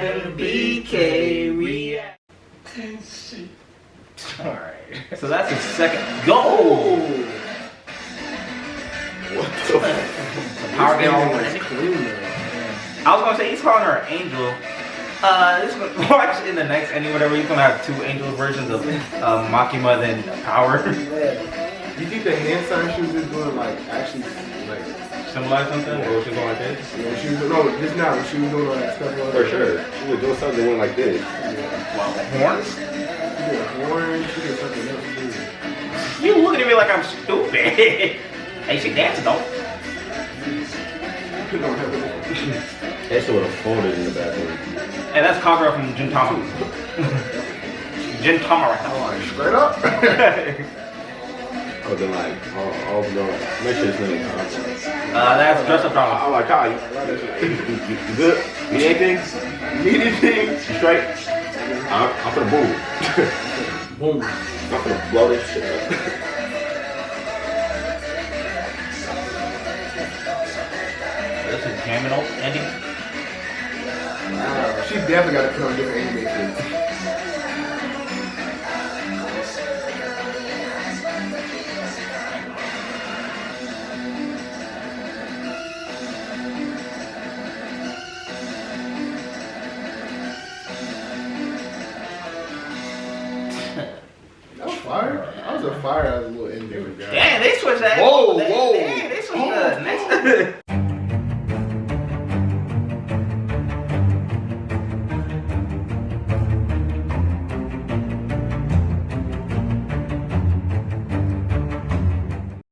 Mbk Reacts. Alright. So that's his second. Go! What the fuck? Power game already. I was gonna say he's calling her an angel. Watch in the next ending, whatever, he's gonna have two angel versions of Makima than Power. You think the hand sign she was just doing like actually like Symbolize something? Or was she going like this? yeah, she was just now when she was doing all that stuff For sure. She was doing something that went like this. Well, horns? She did orange, she did something else too. You looking at me like I'm stupid. Hey, she dancing though. That shit would have folded in the bathroom. Hey, that's Kagura from Gintama. Gintama right now. Straight up. I would have been like, oh no, make sure it's not in context. That's dress up drama. I'm like, Kyle, you good? You need anything? You need anything? You straight? I'm finna boom. Boom. I'm finna blow this shit up. This is Camino ending. She definitely got to put on different anime shit. That was fire. That was a fire as a little ending. Damn, they switched that. Whoa, They switched the next.